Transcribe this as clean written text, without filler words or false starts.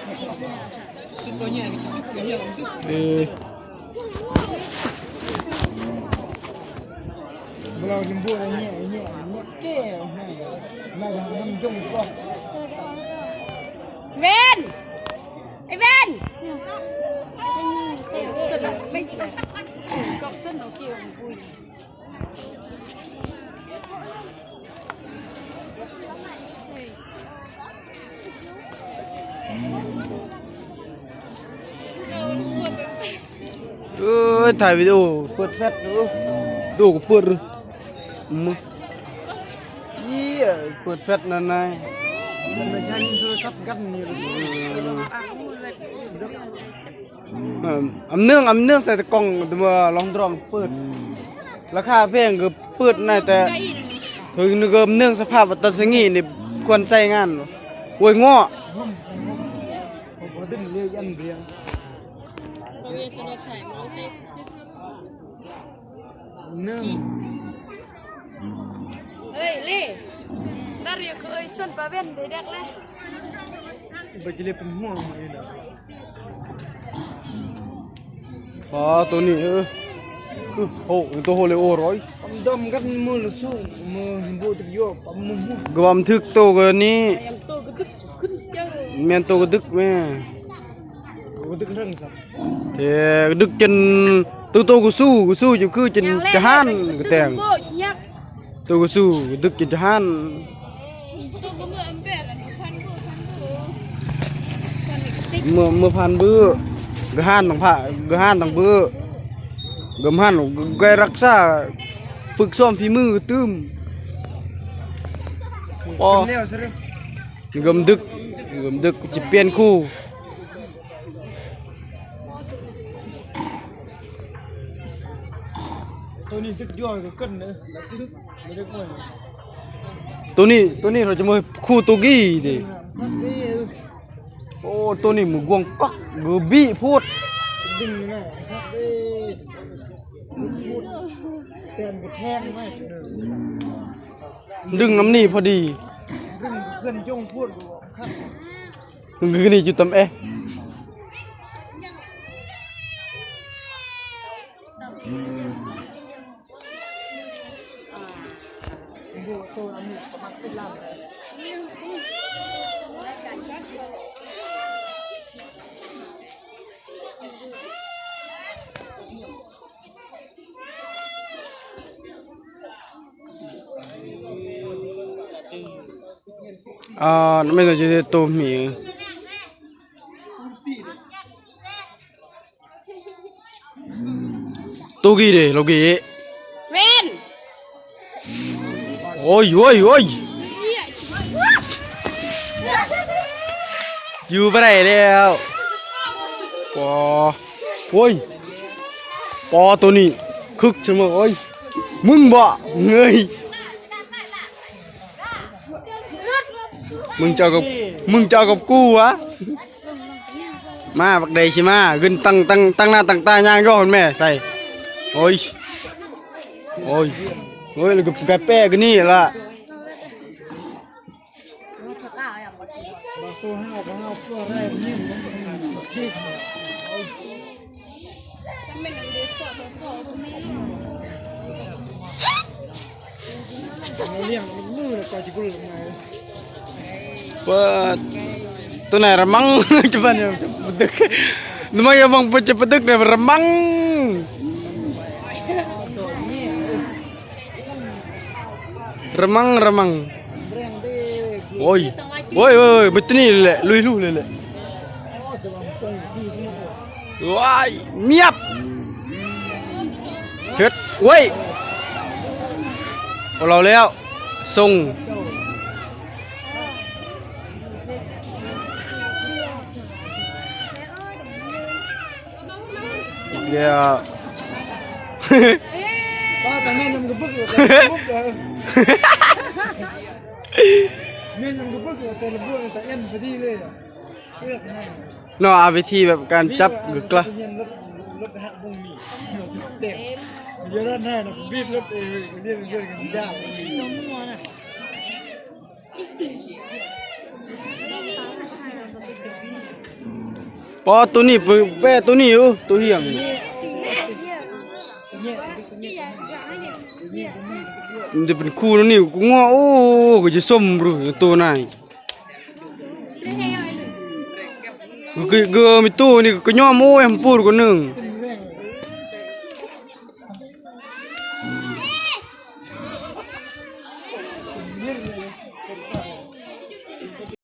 เราจำพวกอะไรเนี่ยเจ๊น่าจะทำจงกรอบเวนไอเวนไม่ก็เส้นเอาเกี่ยวคุยถ่ายวิดีโอเปิดแฟลชดูก็เปิดมึงยี่เปิดแฟลชนั่นไงมันไม่ใช่โทรศัพท์กันนี่อำเนื่องใส่ตะกล้องตัวลองดรอมเปิดราคาแพงก็เปิดน่าแต่ถึงนึกเนื่องสภาพตัดสิงนี่ควรใช้งานโวยง้อผมดึงเรียยันเรียงเนื่องเฮ้ยเล่ดาริเคยส้นปลาเว้นเด็กเลยไปจะเรียกเป็นห่วงเลยนะตัวนี้โอ้ตัวโฮเลโอร้อยดมกันมือละสู้มือบูตรโยบมือกวามทึกตัวกันนี้ตัวก็ดึกขึ้นเจอเมียนตัวก็ดึกแม่ก็ดึกเรื่องสักเดี๋ยวดึกจนตัวก็สู้อยู่คือจนจะหันก็แต่งตัวก็สู้ดึกจนจะหันตัวก็เมื่ออันแบบเมื่อพันเบื่อก็หันต้องผ่าก็หันต้องเบื่อก็หันก็รักษาฝึกซ้อมฝีมือตื้มพอก็ดึกจะเปลี่ยนคู่ตัวนี้ตึกย่อยก็ขึ้นเลยตึกไม่ได้ก่อนตัวนี้เราจะมาคู่ตัวกี้ดิโอ้ตัวนี้มึงกวงปักกูบี้พูดดึงนะครับพูดเตือนกูแทงมากดึงน้ำนี่พอดีดึงเพื่อนย่งพูดครับมึงคือนี่จุดตำตัวอันนี้ประมาณเป็นลำไม่ใช่ตัวหมีตัวกี่เด้เรากี่เวนโอ้ยอยู่ไปไหนแล้วปอโอ้ยปอตัวนี้คึกใช่ไหมโอ้ยมึงบ่เงยมึงเจอกับกูวะมาบักใดใช่ไหมขึ้นตั้งหน้าตั้งตาย่างย้อนแม่ใส่โอ้ยแล้วก็กระแป้กันนี่ล่ะตัวห้าวตัวแรกนี่มันขี้ขาดเลี้ยงมือแล้วก็จะกลืนมาเปิดตัวไหนระมังจะเป็นยังดึกทำไมยังบังจะเป็นดึกเนี่ยระมังโอ้ยบัตรนี่เลยลุยลู่เลยว้ายเมียบเฮ็ดเว้ยเราแล้วส่งเดี๋ยวป้าแต่แม่ยังกับบึกอยู่แม่ยังกับบึกอยู่แต่ละบึกแต่เอ็นพอดีเลยเนาะเอาวิธีแบบการจับกึกละรถหักบุ้งนี่สุดเต็มเยอะแน่นะบีบรถเองเรียกกันยากน้องมัวน่ะ ปอตัวนี้แปะตัวนี้ตัวเฮียงมันจะเป็นคู่แล้วนี่กูง้อโอ้ก็จะส้มบรูตัวไหนก็มีตู้นี่ก็ย่อมโอ้ยมพูดกว่านึง